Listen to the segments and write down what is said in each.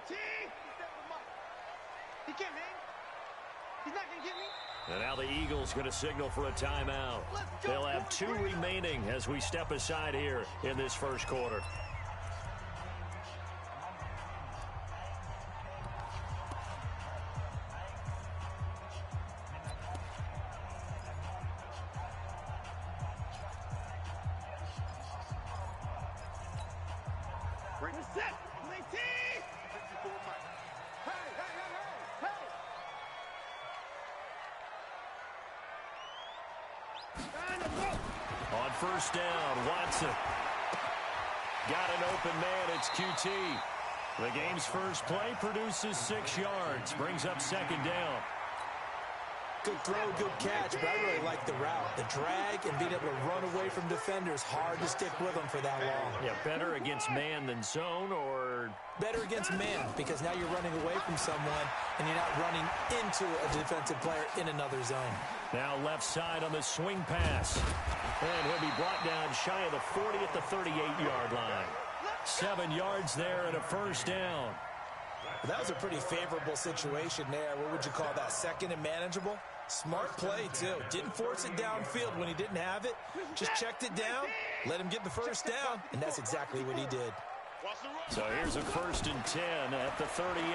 He can't hang. He's not going to get me. And now the Eagles going to signal for a timeout. They'll have 2 remaining as we step aside here in this first quarter. On first down, Watson. Got an open man, it's QT. The game's first play produces 6 yards, brings up second down. Good throw, good catch, but I really like the route. The drag and being able to run away from defenders, hard to stick with them for that long. Yeah, better against man than zone, or? Better against man, because now you're running away from someone and you're not running into a defensive player in another zone. Now left side on the swing pass. And he'll be brought down shy of the 40 at the 38-yard line. 7 yards there and a first down. Well, that was a pretty favorable situation there. What would you call that? Second and manageable? Smart play, too. Didn't force it downfield when he didn't have it. Just checked it down, let him get the first down, and that's exactly what he did. So here's a 1st and 10 at the 38.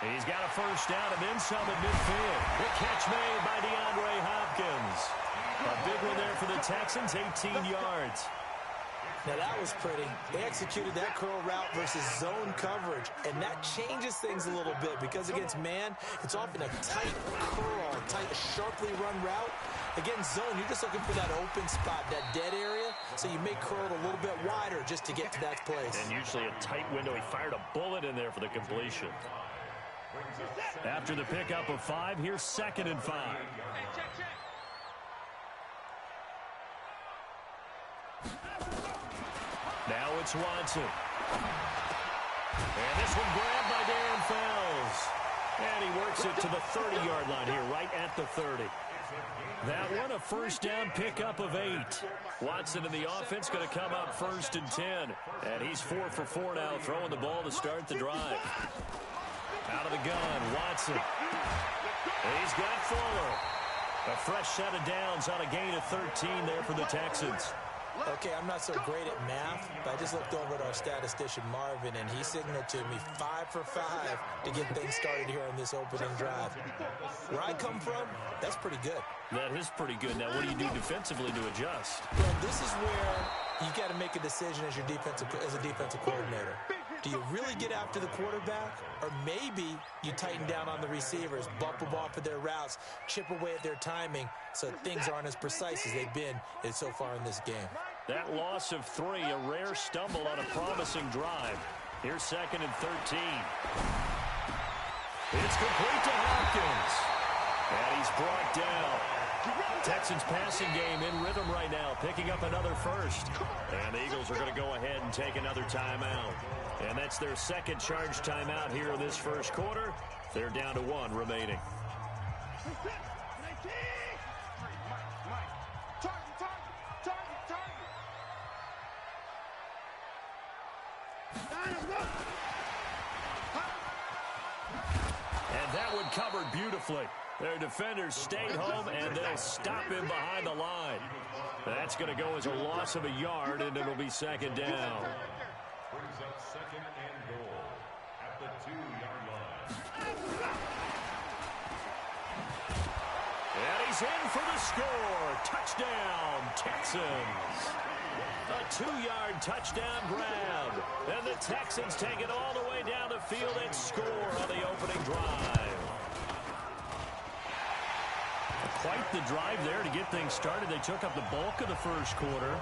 He's got a first down and then some at midfield. The catch made by DeAndre Hopkins. A big one there for the Texans, 18 yards. Now that was pretty. They executed that curl route versus zone coverage, and that changes things a little bit because against man, it's often a tight curl, tight, sharply run route. Against zone, you're just looking for that open spot, that dead area, so you may curl it a little bit wider just to get to that place. And usually a tight window. He fired a bullet in there for the completion. After the pickup of 5, here's 2nd and 5. Now it's Watson. And this one grabbed by Darren Fells. And he works it to the 30-yard line here, right at the 30. That one, a first down pickup of 8. Watson in the offense going to come up 1st and 10. And he's 4 for 4 now, throwing the ball to start the drive. Out of the gun, Watson. He's got Fuller. A fresh set of downs on a gain of 13 there for the Texans. Okay, I'm not so great at math, but I just looked over at our statistician, Marvin, and he signaled to me 5 for 5 to get things started here on this opening drive. Where I come from, that's pretty good. That is pretty good. Now, what do you do defensively to adjust? Well, this is where you got to make a decision as a defensive coordinator. Do you really get after the quarterback, or maybe you tighten down on the receivers, bump them off of their routes, chip away at their timing so things aren't as precise as they've been so far in this game? That loss of 3, a rare stumble on a promising drive. Here's 2nd and 13. It's complete to Hopkins. And he's brought down. Texans passing game in rhythm right now, picking up another first. And the Eagles are going to go ahead and take another timeout. And that's their 2nd charge timeout here in this first quarter. They're down to 1 remaining. And that one covered beautifully. Their defenders stayed home, and they'll stop him behind the line. That's going to go as a loss of a yard, and it'll be 2nd down. Brings up 2nd and goal at the 2-yard line. And he's in for the score. Touchdown, Texans. A 2-yard touchdown grab. And the Texans take it all the way down the field and score on the opening drive. Quite the drive there to get things started. They took up the bulk of the first quarter,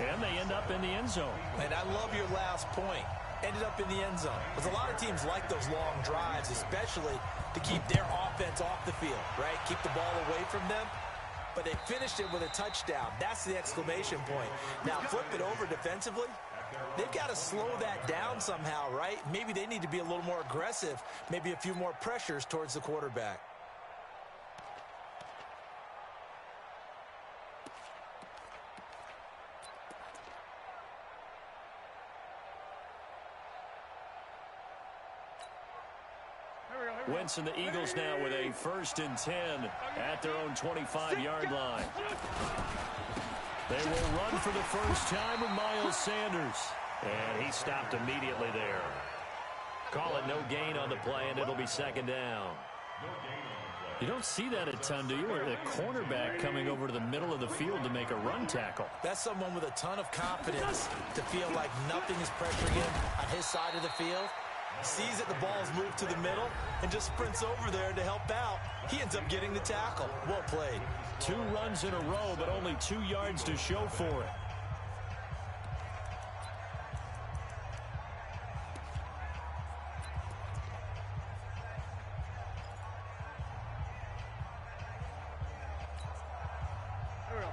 and they end up in the end zone. And I love your last point. Ended up in the end zone. Because a lot of teams like those long drives, especially to keep their offense off the field, right? Keep the ball away from them. But they finished it with a touchdown. That's the exclamation point. Now flip it over defensively. They've got to slow that down somehow, right? Maybe they need to be a little more aggressive. Maybe a few more pressures towards the quarterback. Wentz and the Eagles now with a 1st and 10 at their own 25-yard line. They will run for the first time with Miles Sanders. And he stopped immediately there. Call it no gain on the play, and it'll be 2nd down. You don't see that a ton, do you? Or a cornerback coming over to the middle of the field to make a run tackle. That's someone with a ton of confidence to feel like nothing is pressuring him on his side of the field. Sees that the ball's moved to the middle and just sprints over there to help out. He ends up getting the tackle. Well played. 2 runs in a row, but only 2 yards to show for it.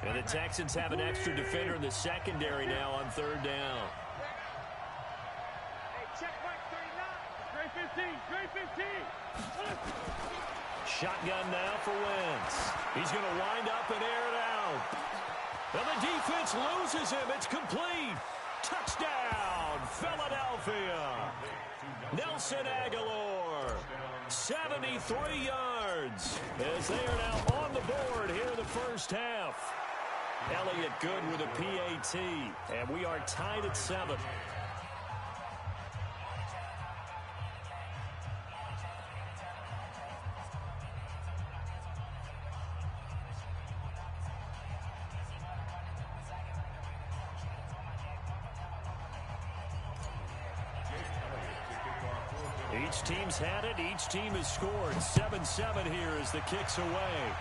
And the Texans have an extra defender in the secondary now on 3rd down. Shotgun now for Wentz. He's going to wind up and air it out. And the defense loses him. It's complete. Touchdown, Philadelphia. Nelson Aguilar, 73 yards, as they are now on the board here in the first half. Elliott good with a PAT, and we are tied at 7. Each team's had it. Each team has scored. 7-7 here as the kick's away.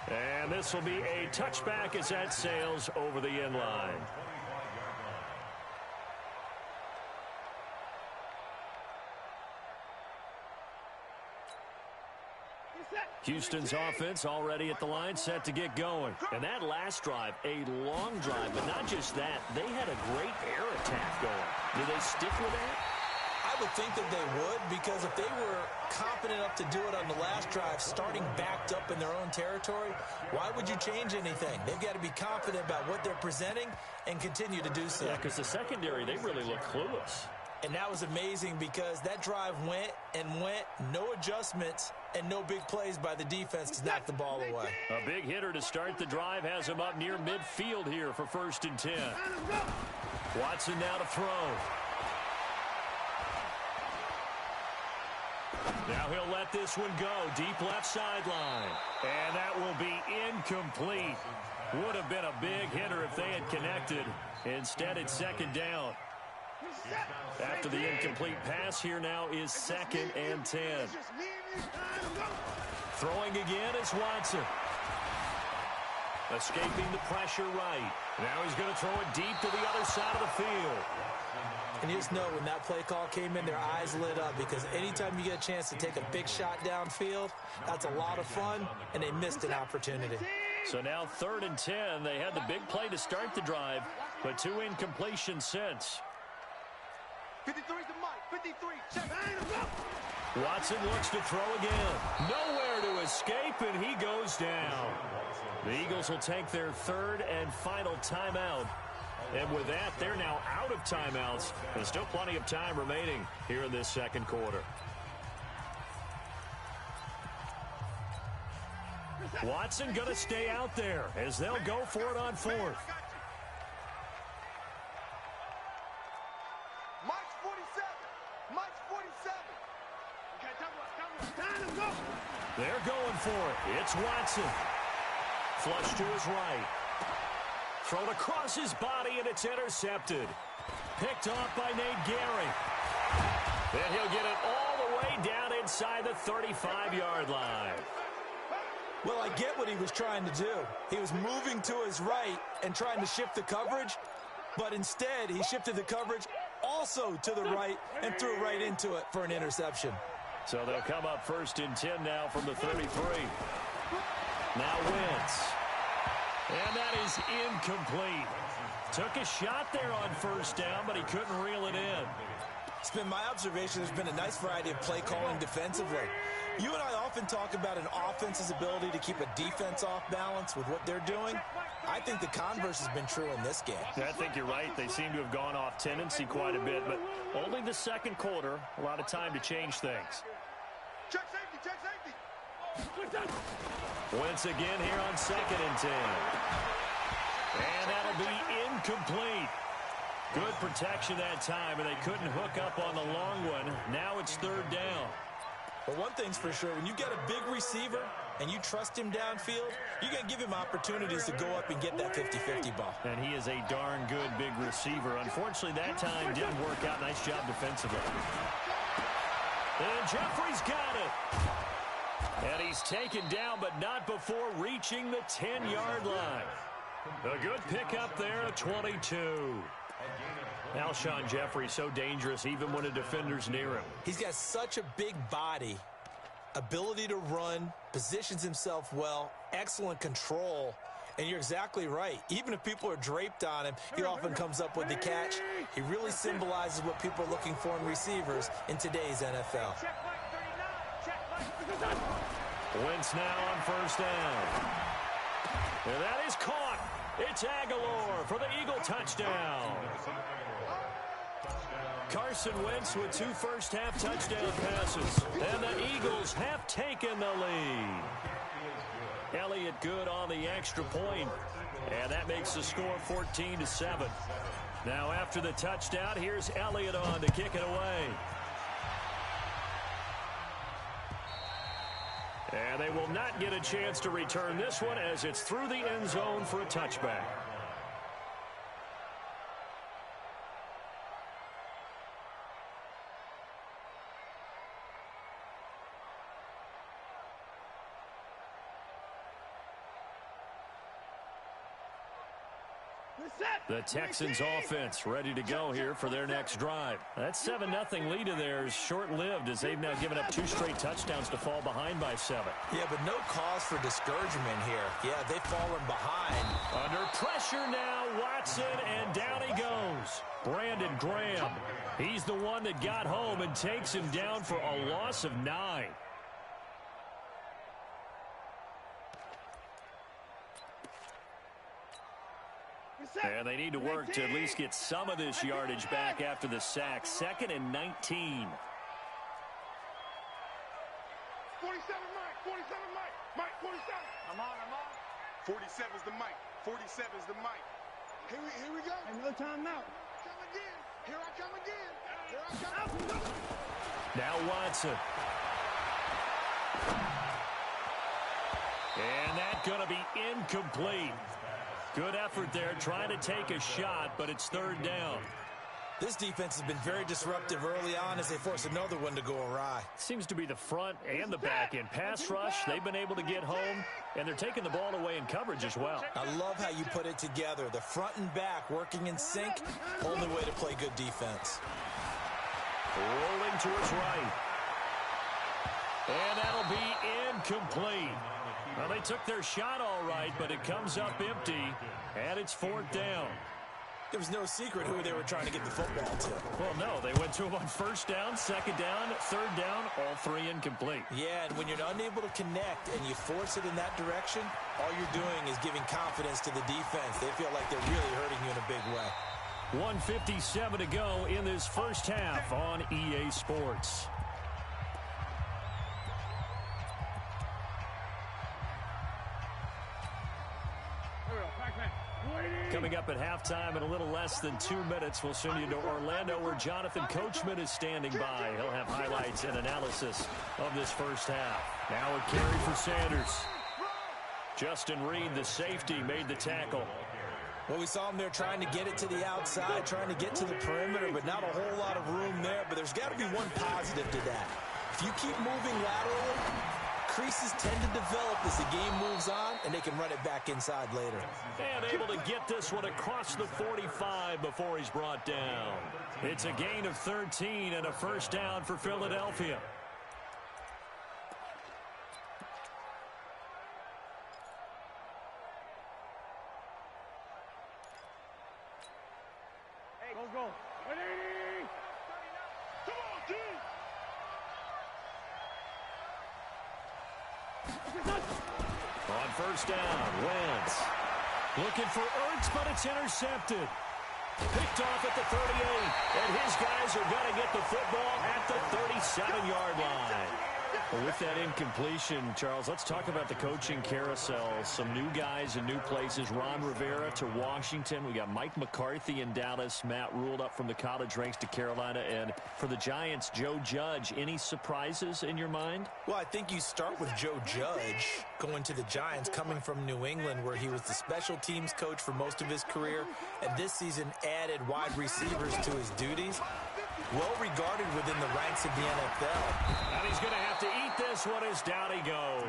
And this will be a touchback as that sails over the end line. Houston's offense already at the line, set to get going. And that last drive, a long drive, but not just that. They had a great air attack going. Do they stick with that? I would think that they would, because if they were confident enough to do it on the last drive, starting backed up in their own territory, why would you change anything? They've got to be confident about what they're presenting and continue to do so. Yeah, because the secondary, they really look clueless. And that was amazing because that drive went and went, no adjustments, and no big plays by the defense to knock the ball away. A big hitter to start the drive has him up near midfield here for 1st and 10. Watson now to throw. Now he'll let this one go. Deep left sideline. And that will be incomplete. Would have been a big hitter if they had connected. Instead, it's 2nd down. After the incomplete pass, here now is 2nd and 10. Throwing again is Watson. Escaping the pressure right. Now he's going to throw it deep to the other side of the field. And you just know when that play call came in, their eyes lit up, because anytime you get a chance to take a big shot downfield, that's a lot of fun, and they missed an opportunity. So now 3rd and 10. They had the big play to start the drive, but 2 incompletions since. 53's the mic. 53. Check. Watson looks to throw again. Nowhere to escape, and he goes down. The Eagles will take their 3rd and final timeout. And with that, they're now out of timeouts. There's still plenty of time remaining here in this 2nd quarter. Watson going to stay out there as they'll go for it on 4th. They're going for it. It's Watson. Flush to his right. Thrown across his body, and it's intercepted. Picked off by Nate Gehring. Then he'll get it all the way down inside the 35-yard line. Well, I get what he was trying to do. He was moving to his right and trying to shift the coverage, but instead he shifted the coverage also to the right and threw right into it for an interception. So they'll come up 1st and 10 now from the 33. Now Wentz. And that is incomplete. Took a shot there on 1st down, but he couldn't reel it in. It's been my observation there's been a nice variety of play calling defensively. You and I often talk about an offense's ability to keep a defense off balance with what they're doing. I think the converse has been true in this game. I think you're right. They seem to have gone off tendency quite a bit, but only the second quarter, a lot of time to change things. Check safety, check safety. Wentz again here on 2nd and 10. And that'll be incomplete. Good protection that time, and they couldn't hook up on the long one. Now it's 3rd down. But one thing's for sure, when you get a big receiver and you trust him downfield, you're going to give him opportunities to go up and get that 50-50 ball. And he is a darn good big receiver. Unfortunately, that time didn't work out. Nice job defensively. And Jeffrey's got it. And he's taken down, but not before reaching the 10-yard line. A good pickup there at 22. Alshon Jeffrey so dangerous even when a defender's near him. He's got such a big body, ability to run, positions himself well, excellent control. And you're exactly right. Even if people are draped on him, he often comes up with the catch. He really symbolizes what people are looking for in receivers in today's NFL. Wentz now on 1st down. And that is caught. It's Aguilar for the Eagle touchdown. Carson Wentz with 2 first-half touchdown passes. And the Eagles have taken the lead. Elliott good on the extra point. And that makes the score 14-7. Now after the touchdown, here's Elliott on to kick it away. And they will not get a chance to return this one as it's through the end zone for a touchback. The Texans offense ready to go here for their next drive. That 7-0 lead of theirs short-lived as they've now given up 2 straight touchdowns to fall behind by 7. Yeah, but no cause for discouragement here. Yeah, they've fallen behind. Under pressure now, Watson, and down he goes. Brandon Graham. He's the one that got home and takes him down for a loss of 9. And they need to work to at least get some of this yardage back after the sack. 2nd and 19. 47 Mike, 47 Mike, Mike 47. I'm on. 47's the Mike, 47's the Mike. Here we go. And no timeout. Come again. Here I come again. Here I come. Now Watson. And that's going to be incomplete. Good effort there, trying to take a shot, but it's 3rd down. This defense has been very disruptive early on as they force another one to go awry. Seems to be the front and the back end. Pass rush, they've been able to get home, and they're taking the ball away in coverage as well. I love how you put it together. The front and back working in sync, only way to play good defense. Rolling to his right. And that'll be incomplete. Well, they took their shot all right, but it comes up empty, and it's 4th down. There was no secret who they were trying to get the football to. Well, no, they went to him on 1st down, 2nd down, 3rd down, all 3 incomplete. Yeah, and when you're unable to connect and you force it in that direction, all you're doing is giving confidence to the defense. They feel like they're really hurting you in a big way. 1:57 to go in this first half on EA Sports. Coming up at halftime in a little less than 2 minutes, we'll send you to Orlando where Jonathan Coachman is standing by. He'll have highlights and analysis of this first half. Now a carry for Sanders. Justin Reed, the safety, made the tackle. Well, we saw him there trying to get it to the outside, trying to get to the perimeter, but not a whole lot of room there. But there's got to be one positive to that. If you keep moving laterally, creases tend to develop as the game moves on, and they can run it back inside later. And able to get this one across the 45 before he's brought down. It's a gain of 13 and a first down for Philadelphia. Hey, go. 180. Come on, dude. On first down, Wentz. Looking for Ertz, but it's intercepted. Picked off at the 38, and his guys are going to get the football at the 37-yard line. Well, with that incompletion, Charles, let's talk about the coaching carousel. Some new guys in new places. Ron Rivera to Washington. We got Mike McCarthy in Dallas. Matt Rule up from the college ranks to Carolina. And for the Giants, Joe Judge. Any surprises in your mind? Well, I think you start with Joe Judge going to the Giants, coming from New England, where he was the special teams coach for most of his career, and this season added wide receivers to his duties. Well regarded within the ranks of the NFL. And he's going to have to eat this one as down he goes.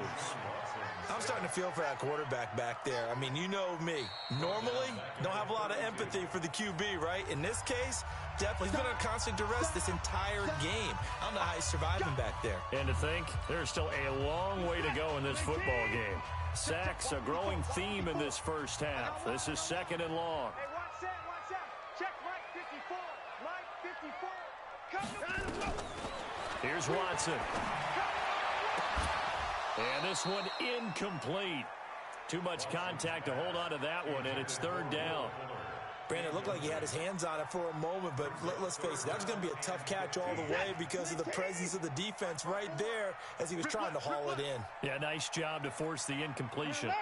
I'm starting to feel for that quarterback back there. I mean, you know me. Normally, don't have a lot of empathy for the QB, right? In this case, definitely. He's been on constant duress this entire game. I don't know how he's surviving back there. And to think, there's still a long way to go in this football game. Sacks, a growing theme in this first half. This is second and long. Hey, watch that. Check Mike 54. Mike 54. Here's Watson. And this one incomplete. Too much contact to hold on to that one, and it's third down. Brandon, it looked like he had his hands on it for a moment, but let's face it, that was going to be a tough catch all the way because of the presence of the defense right there as he was trying to haul it in. Yeah, nice job to force the incompletion. Right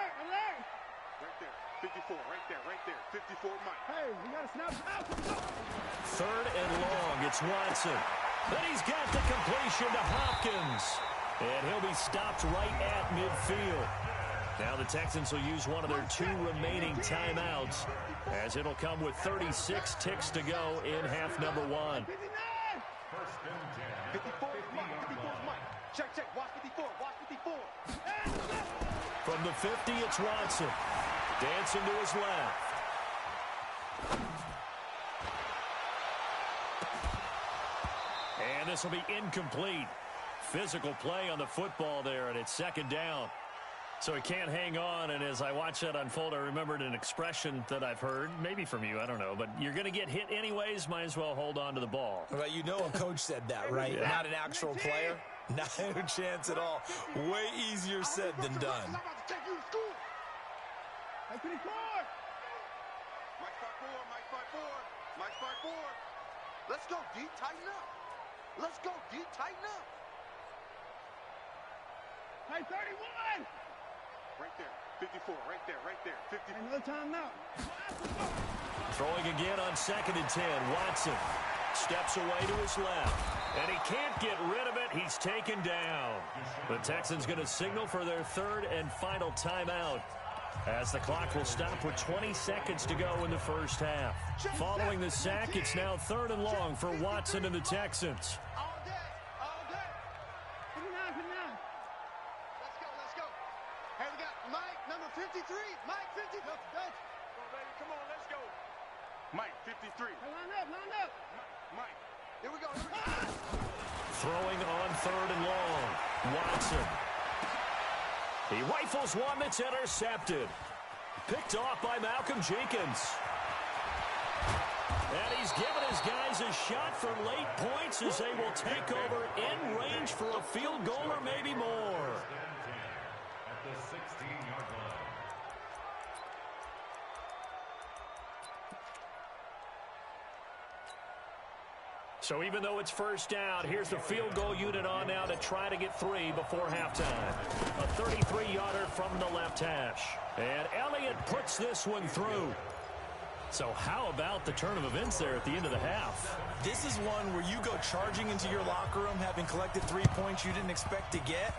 there. 54, right there. 54, Mike. Hey, we got to snap. Third and long, it's Watson. Then he's got the completion to Hopkins. And he'll be stopped right at midfield. Now the Texans will use one of their 2 remaining timeouts, as it'll come with 36 ticks to go in half number 1. 54, Mike. Check. Watch 54. From the 50, it's Watson. Dancing to his left. And this will be incomplete. Physical play on the football there, and it's second down. So he can't hang on, and as I watch that unfold, I remembered an expression that I've heard, maybe from you, I don't know, but you're going to get hit anyways, might as well hold on to the ball. Well, you know a coach said that, right? Yeah. Not an actual player. Not a chance at all. Way easier said than done. Mike 54. Mike 54. Let's go, D. Tighten up. Let's go, D. Tighten up. Mike 31. Right there. 54. Right there. 50. Another timeout. Throwing again on 2nd and 10. Watson steps away to his left. And he can't get rid of it. He's taken down. The Texans going to signal for their 3rd and final timeout, as the clock will stop with 20 seconds to go in the first half. Following the sack, it's now 3rd and long for Watson and the Texans. All day. 59. Let's go. Hey, we got Mike, number 53. Mike 53. Go, baby. Come on, let's go. Mike 53. Hey, line up. Mike. Here we go. Throwing on 3rd and long. Watson. He rifles one that's intercepted. Picked off by Malcolm Jenkins. And he's given his guys a shot for late points as they will take over in range for a field goal or maybe more. At the 16-yard line. So even though it's first down, here's the field goal unit on now to try to get 3 before halftime. A 33-yarder from the left hash. And Elliott puts this one through. So how about the turn of events there at the end of the half? This is one where you go charging into your locker room having collected 3 points you didn't expect to get.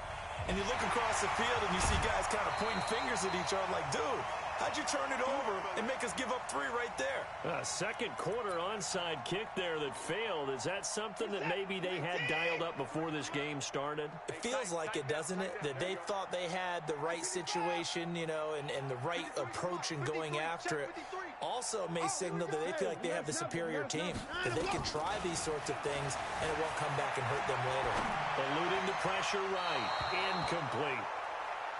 And you look across the field and you see guys kind of pointing fingers at each other like, dude, how'd you turn it over and make us give up 3 right there? Second quarter onside kick there that failed. Is that something that maybe they had dialed up before this game started? It feels like it, doesn't it? That they thought they had the right situation, you know, and the right approach in going after it. Also may signal that they feel like they have the superior team, that they can try these sorts of things and it won't come back and hurt them later. Eluding the pressure right. Incomplete.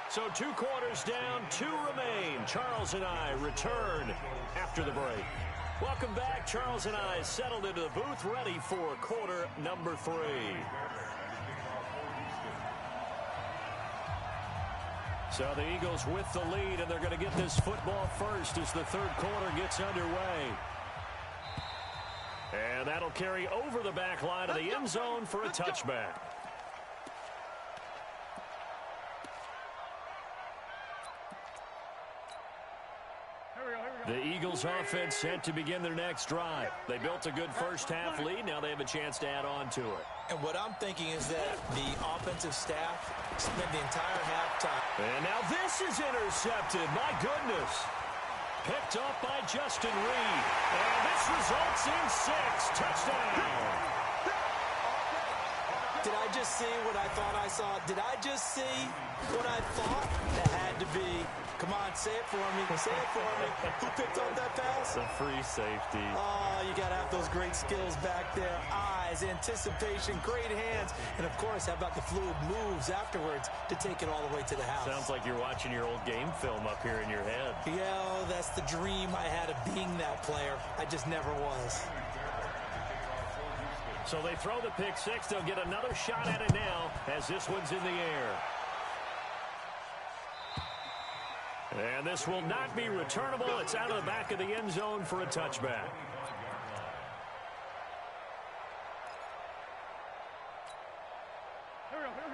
So 2 quarters down, 2 remain. Charles and I return after the break. Welcome back. Charles and I settled into the booth, ready for quarter number 3. So the Eagles with the lead, and they're going to get this football first as the third quarter gets underway. And that'll carry over the back line of the end zone for a touchback. The Eagles offense set to begin their next drive. They built a good first half lead. Now they have a chance to add on to it. And what I'm thinking is that the offensive staff spent the entire halftime. And now this is intercepted. My goodness. Picked up by Justin Reed. And this results in 6. Touchdown. Did I just see what I thought I saw? Did I just see what I thought? That had to be. Come on, say it for me. Say it for me. Who picked up that pass? A free safety. Oh, you got to have those great skills back there. Eyes, anticipation, great hands. And, of course, how about the fluid moves afterwards to take it all the way to the house? Sounds like you're watching your old game film up here in your head. Yeah, that's the dream I had of being that player. I just never was. So they throw the pick six. They'll get another shot at it now as this one's in the air. And this will not be returnable. It's out of the back of the end zone for a touchback.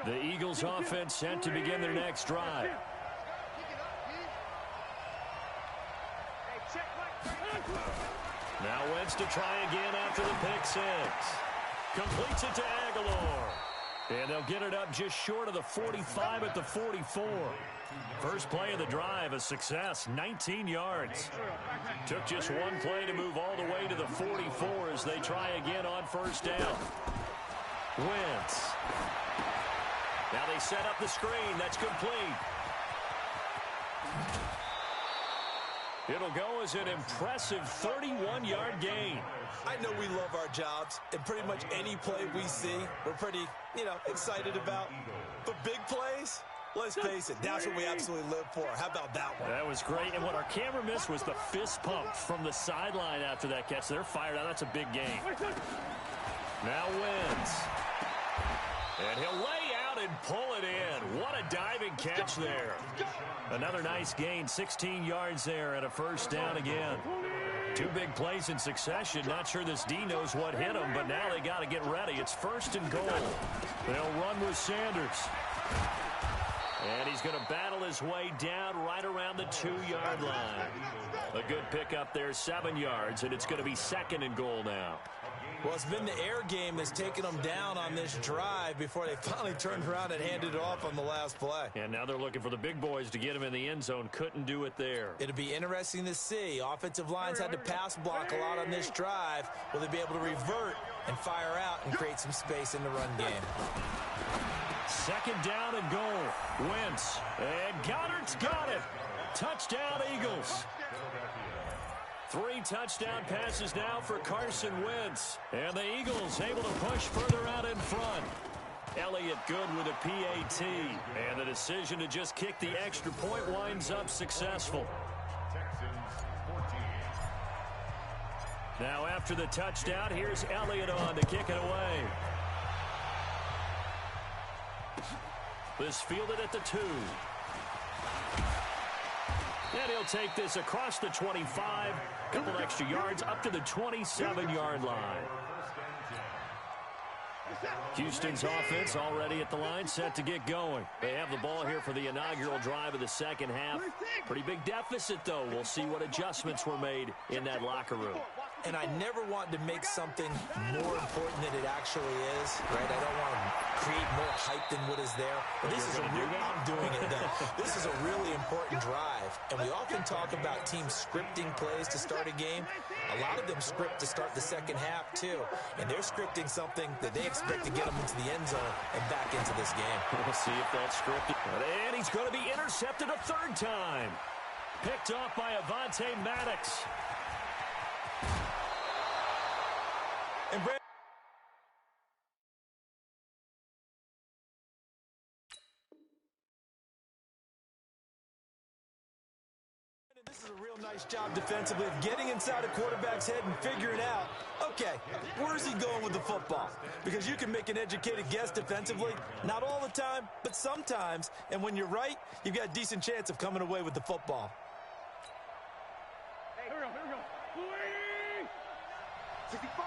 The Eagles offense set to begin their next drive. Now Wentz to try again after the pick six. Completes it to Aguilar. And they'll get it up just short of the 45 at the 44. First play of the drive, a success, 19 yards. Took just one play to move all the way to the 44 as they try again on first down. Wentz. Now they set up the screen. That's complete. It'll go as an impressive 31-yard gain. I know we love our jobs, and pretty much any play we see, we're pretty, excited about. But big plays, let's face it, that's what we absolutely live for. How about that one? That was great, and what our camera missed was the fist pump from the sideline after that catch. They're fired out. That's a big gain. Now Wentz. And he'll lay out and pull it in. What a diving catch there. Another nice gain, 16 yards there and a first down again. Two big plays in succession. Not sure this D knows what hit him, but now they got to get ready. It's first and goal. They'll run with Sanders. And he's going to battle his way down right around the 2-yard line. A good pickup there, 7 yards, and it's going to be second and goal now. Well, it's been the air game that's taken them down on this drive before they finally turned around and handed it off on the last play. And now they're looking for the big boys to get him in the end zone. Couldn't do it there. It'll be interesting to see. Offensive lines had to pass block a lot on this drive. Will they be able to revert and fire out and create some space in the run game? Second down and goal. Wentz. And Goddard's got it. Touchdown, Eagles. 3 touchdown passes now for Carson Wentz. And the Eagles able to push further out in front. Elliott good with a PAT. And the decision to just kick the extra point winds up successful. Now after the touchdown, here's Elliott on to kick it away. This fielded at the 2. And he'll take this across the 25. Couple extra yards up to the 27-yard line. Houston's offense already at the line, set to get going. They have the ball here for the inaugural drive of the second half. Pretty big deficit, though. We'll see what adjustments were made in that locker room. And I never want to make something more important than it actually is, right? I don't want to create more hype than what is there. But this is I'm doing it, though. This is a really important drive. And we often talk about teams scripting plays to start a game. A lot of them script to start the second half, too. And they're scripting something that they expect to get them into the end zone and back into this game. We'll see if that's scripted. And he's going to be intercepted a third time. Picked off by Avonte Maddox. And Brandon, this This is a real nice job defensively of getting inside a quarterback's head and figuring out, okay, where's he going with the football? Because you can make an educated guess defensively, not all the time, but sometimes. And when you're right, you've got a decent chance of coming away with the football. Hey, here we go. 65.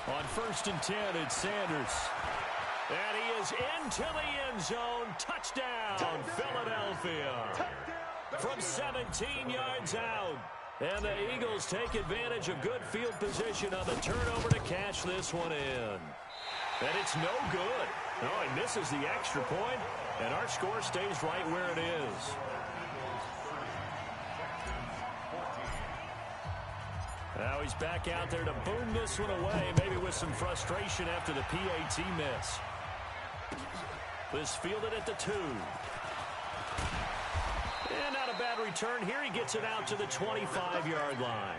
On 1st and 10, it's Sanders. And he is into the end zone. Touchdown, Philadelphia. From 17 yards out. And the Eagles take advantage of good field position on the turnover to cash this one in. And it's no good. No, he misses the extra point, and our score stays right where it is. Now he's back out there to boom this one away, maybe with some frustration after the PAT miss. This fielded at the 2. And not a bad return here. He gets it out to the 25-yard line.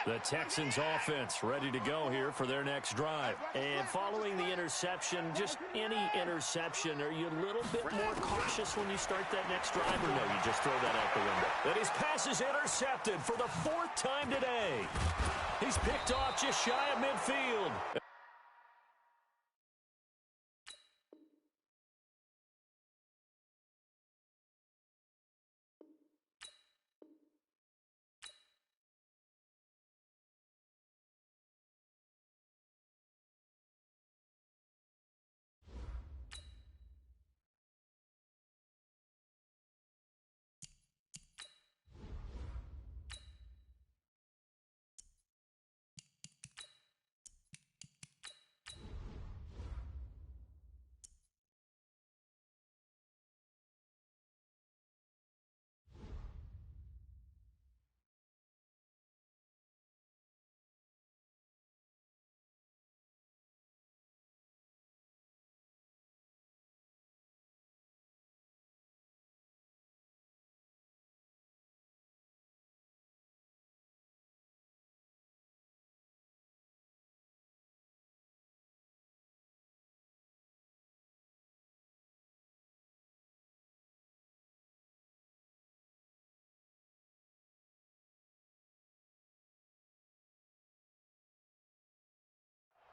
The Texans offense ready to go here for their next drive. And following the interception, just any interception, are you a little bit more cautious when you start that next drive, or no, you just throw that out the window? And his pass is intercepted for the 4th time today. He's picked off just shy of midfield.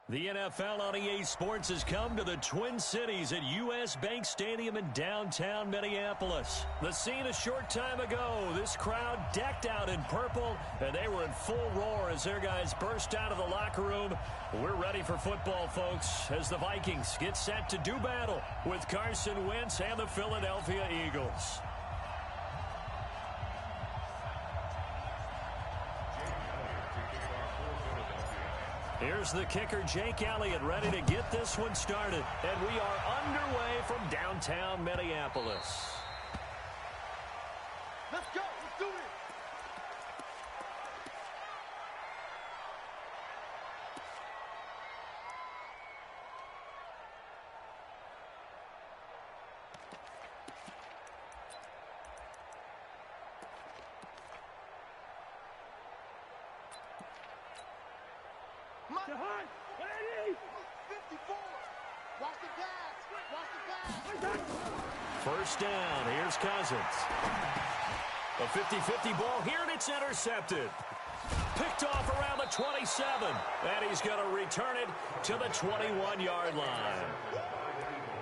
The NFL on EA Sports has come to the Twin Cities at U.S. Bank Stadium in downtown Minneapolis. The scene a short time ago, this crowd decked out in purple, and they were in full roar as their guys burst out of the locker room. We're ready for football, folks, as the Vikings get set to do battle with Carson Wentz and the Philadelphia Eagles. Here's the kicker, Jake Elliott, ready to get this one started. And we are underway from downtown Minneapolis. Let's go. Let's do it. To Hunt. 54. Watch the pass. Watch the pass. First down. Here's Cousins. A 50-50 ball here, and it's intercepted. Picked off around the 27. And he's going to return it to the 21-yard line.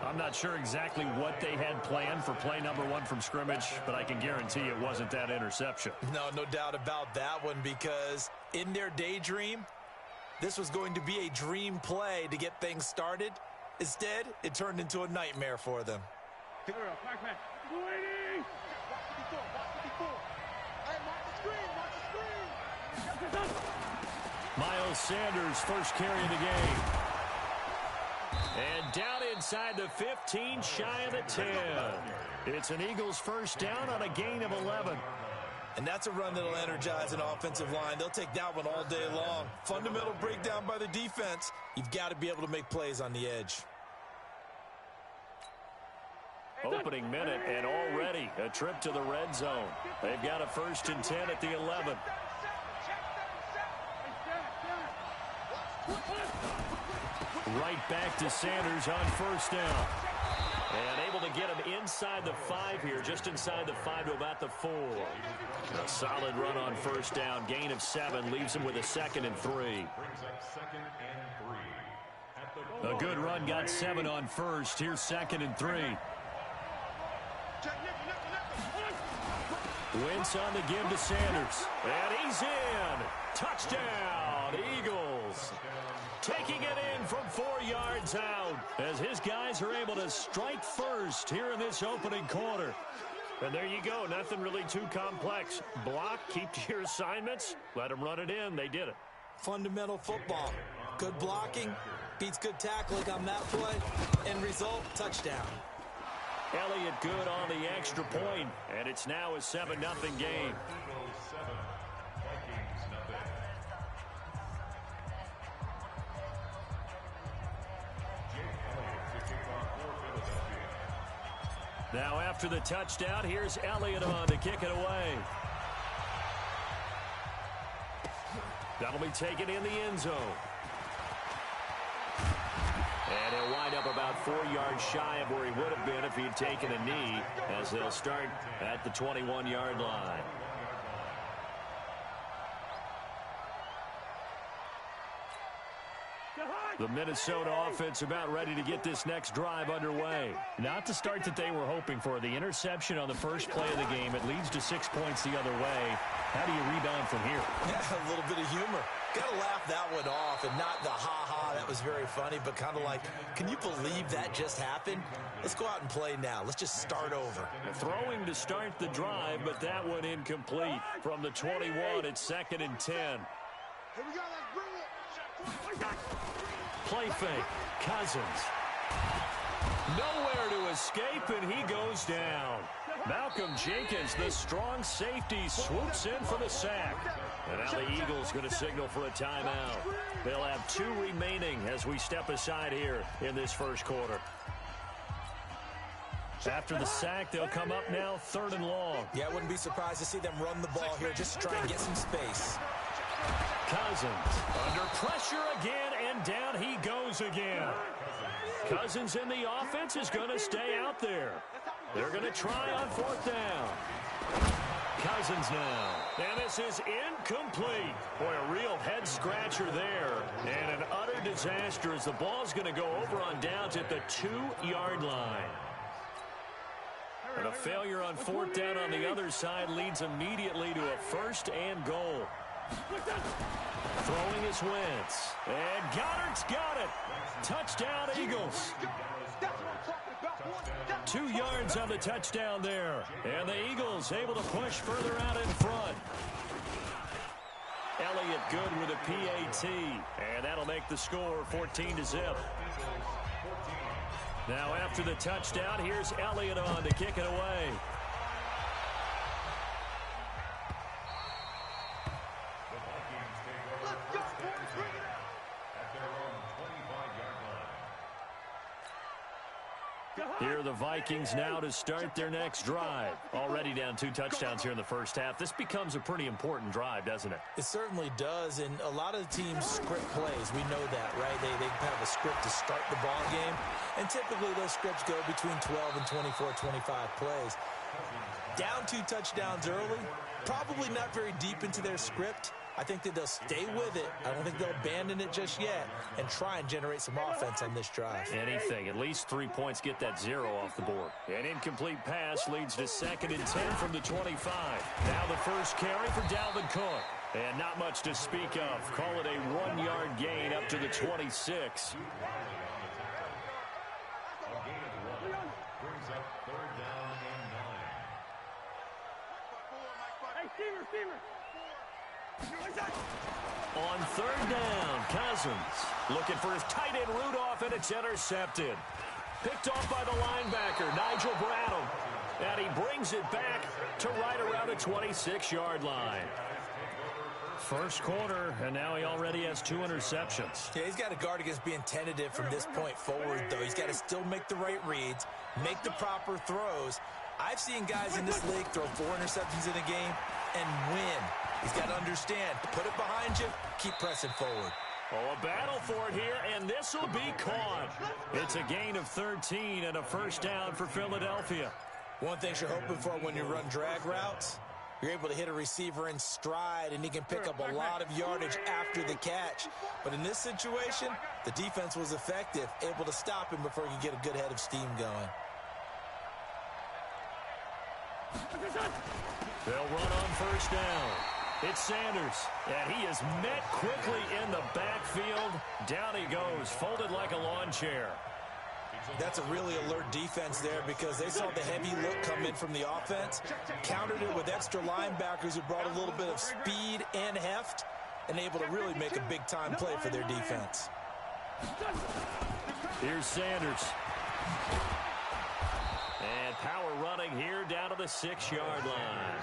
I'm not sure exactly what they had planned for play number 1 from scrimmage, but I can guarantee it wasn't that interception. No doubt about that one, because in their daydream, this was going to be a dream play to get things started. Instead, it turned into a nightmare for them. Miles Sanders, first carry of the game. And down inside the 15, shy of the 10. It's an Eagles first down on a gain of 11. And that's a run that'll energize an offensive line. They'll take that one all day long. Fundamental breakdown by the defense. You've got to be able to make plays on the edge. Opening minute, and already a trip to the red zone. They've got a 1st and 10 at the 11. Right back to Sanders on first down. And able to get him inside the 5 here, just inside the 5 to about the 4. A solid run on first down. Gain of 7 leaves him with a 2nd and 3. A good run got 7 on first. Here's 2nd and 3. Wentz on the give to Sanders. And he's in. Touchdown, Eagles. Taking it in from 4 yards out as his guys are able to strike first here in this opening quarter. And there you go. Nothing really too complex. Block, keep to your assignments, let them run it in. They did it. Fundamental football. Good blocking beats good tackling on that play. End result, touchdown. Elliott good on the extra point, and it's now a 7-0 game. Now after the touchdown, here's Elliott on to kick it away. That'll be taken in the end zone. And he'll wind up about 4 yards shy of where he would have been if he'd taken a knee, as they'll start at the 21-yard line. The Minnesota offense about ready to get this next drive underway. Not the start that they were hoping for. The interception on the first play of the game. It leads to 6 points the other way. How do you rebound from here? Yeah, a little bit of humor. Got to laugh that one off, and not the ha-ha, that was very funny, but kind of like, can you believe that just happened? Let's go out and play now. Let's just start over. Throwing to start the drive, but that one incomplete. From the 21, it's 2nd and 10. Here we go, let's bring it. Play fake. Cousins. Nowhere to escape, and he goes down. Malcolm Jenkins, the strong safety, swoops in for the sack. And now the Eagles going to signal for a timeout. They'll have 2 remaining as we step aside here in this first quarter. After the sack, they'll come up now 3rd and long. Yeah, I wouldn't be surprised to see them run the ball here just to try and get some space. Cousins under pressure again, and down he goes again. Cousins in the offense is going to stay out there. They're going to try on 4th down. Cousins now. And this is incomplete. Boy, a real head-scratcher there. And an utter disaster as the ball's going to go over on downs at the 2-yard line. And a failure on 4th down on the other side leads immediately to a 1st and goal. Throwing is Wentz. And Goddard's got it. Touchdown, Eagles. 2 yards on the touchdown there. And the Eagles able to push further out in front. Elliott good with a PAT. And that'll make the score 14-0. Now after the touchdown, here's Elliott on to kick it away. Here are the Vikings now to start their next drive. Already down 2 touchdowns here in the first half. This becomes a pretty important drive, doesn't it? It certainly does, and a lot of the teams script plays. We know that, right? They have a script to start the ball game, and typically those scripts go between 12 and 24, 25 plays. Down 2 touchdowns early, probably not very deep into their script. I think that they'll stay with it. I don't think they'll abandon it just yet and try and generate some offense on this drive. Anything. At least 3 points, get that 0 off the board. An incomplete pass leads to 2nd and 10 from the 25. Now the first carry for Dalvin Cook. And not much to speak of. Call it a 1-yard gain up to the 26. On 3rd down, Cousins looking for his tight end Rudolph, and it's intercepted. Picked off by the linebacker, Nigel Bradham. And he brings it back to right around the 26-yard line. First quarter, and now he already has 2 interceptions. Yeah, he's got to guard against being tentative from this point forward, though. He's got to still make the right reads, make the proper throws. I've seen guys in this league throw 4 interceptions in a game and win. He's got to understand, put it behind you, keep pressing forward. Oh, a battle for it here, and this will be caught. It's a gain of 13 and a first down for Philadelphia. One thing you're hoping for when you run drag routes, you're able to hit a receiver in stride, and he can pick up a lot of yardage after the catch. But in this situation, the defense was effective, able to stop him before he could get a good head of steam going. They'll run on first down. It's Sanders, and he is met quickly in the backfield. Down he goes, folded like a lawn chair. That's a really alert defense there because they saw the heavy look come in from the offense, countered it with extra linebackers who brought a little bit of speed and heft, and able to really make a big-time play for their defense. Here's Sanders. And power running here down to the 6-yard line.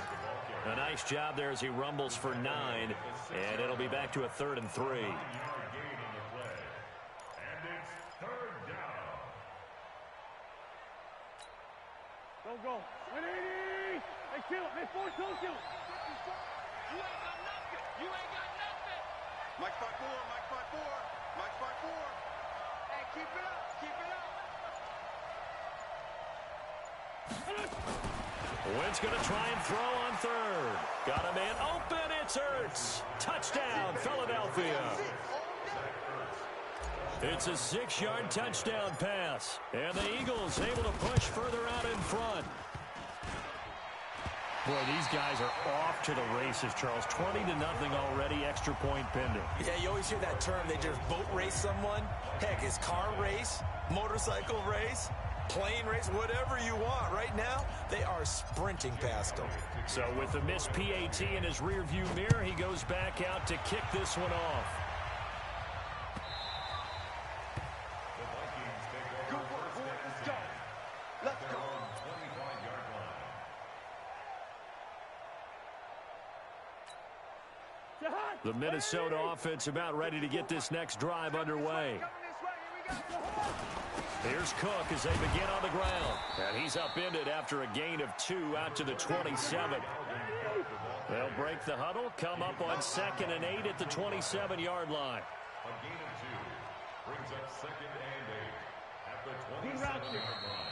A nice job there as he rumbles for 9, and it'll be back to a 3rd and 3. And it's 3rd down. Don't go. 180. Hey, kill it. Hey, force, don't kill it. You ain't got nothing. You ain't got nothing. Mike 5-4. Mike 5-4. Mike 5-4. Hey, keep it up. Keep it up. Wentz going to try and throw on 3rd. Got a man open. It's Ertz. Touchdown, Philadelphia. It's a 6-yard touchdown pass. And the Eagles able to push further out in front. Boy, these guys are off to the races, Charles. 20-0 already, extra point pending. Yeah, you always hear that term. They just boat race someone. Heck, it's car race, motorcycle race, plane race, whatever you want. Right now, they are sprinting past them. So with the missed PAT in his rearview mirror, he goes back out to kick this one off. The Minnesota offense about ready to get this next drive underway. Here's Cook as they begin on the ground. And he's upended after a gain of 2 out to the 27. They'll break the huddle, come up on 2nd and 8 at the 27-yard line. A gain of 2 brings up 2nd and 8 at the 27-yard line.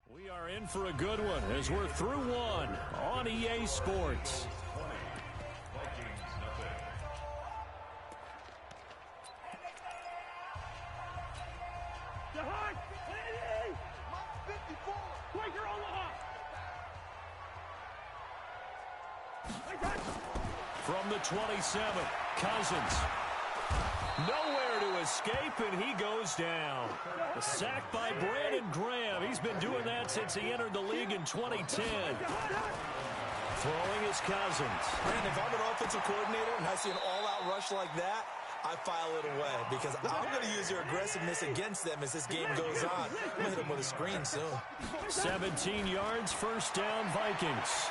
We are in for a good one as we're through one on EA Sports. From the 27, Cousins. Nowhere to escape, and he goes down. A sack by Brandon Graham. He's been doing that since he entered the league in 2010. Throwing is Cousins. Man, if I'm an offensive coordinator and I see an all-out rush like that, I file it away because I'm going to use their aggressiveness against them as this game goes on. I'm going to hit them with a screen soon. 17 yards, first down, Vikings.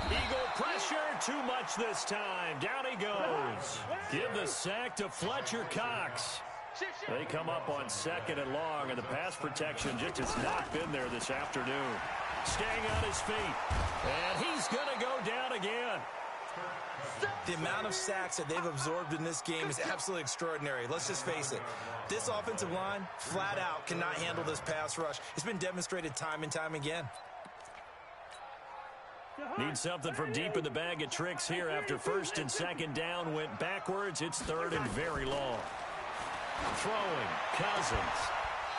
Eagle pressure, too much this time. Down he goes. Give the sack to Fletcher Cox. They come up on 2nd and long, and the pass protection just has not been there this afternoon. Staying on his feet, and he's going to go down again. The amount of sacks that they've absorbed in this game is absolutely extraordinary. Let's just face it. This offensive line, flat out, cannot handle this pass rush. It's been demonstrated time and time again. Need something from deep in the bag of tricks here after 1st and 2nd down went backwards. It's 3rd and very long. Throwing, Cousins.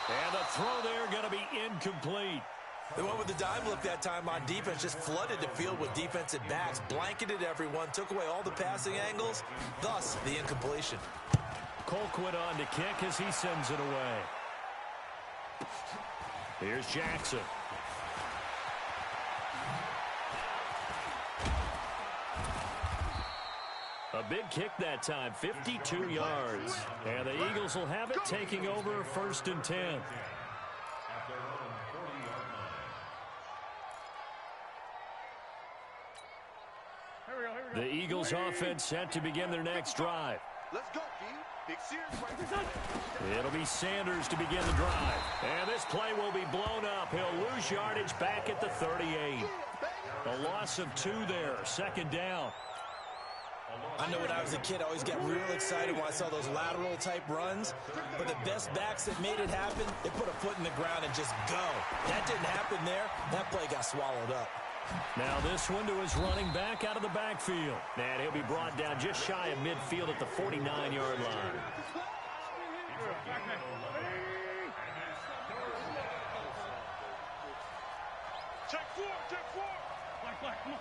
And the throw there going to be incomplete. They went with the dive look that time on defense, just flooded the field with defensive backs, blanketed everyone, took away all the passing angles, thus the incompletion. Colquitt on to kick as he sends it away. Here's Jackson. A big kick that time, 52 yards. And the Eagles will have it, taking over 1st and 10. The Eagles offense set to begin their next drive. Let's go, B. Big series right. It'll be Sanders to begin the drive. And this play will be blown up. He'll lose yardage back at the 38. A loss of 2 there. Second down. I know when I was a kid, I always got real excited when I saw those lateral-type runs. But the best backs that made it happen, they put a foot in the ground and just go. That didn't happen there. That play got swallowed up. Now this one to his running back out of the backfield. And he'll be brought down just shy of midfield at the 49-yard line. Check 4, check 4. Black, come on.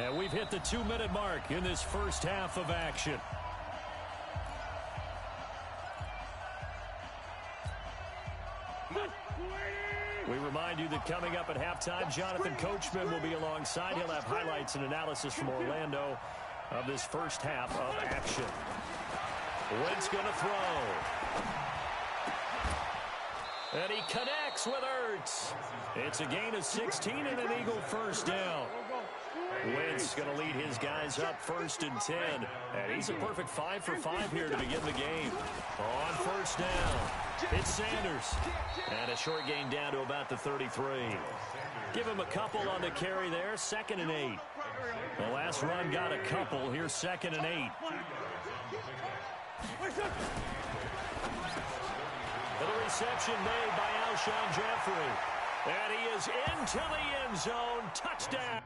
And we've hit the 2-minute mark in this first half of action. We remind you that coming up at halftime, Jonathan Coachman will be alongside. He'll have highlights and analysis from Orlando of this first half of action. Wentz going to throw. And he connects with Ertz. It's a gain of 16 and an Eagle first down. Wentz going to lead his guys up 1st and 10. And he's a perfect 5 for 5 here to begin the game. On first down, it's Sanders. And a short gain down to about the 33. Give him a couple on the carry there, 2nd and 8. The last run got a couple. Here's 2nd and 8. The reception made by Alshon Jeffrey. And he is into the end zone. Touchdown.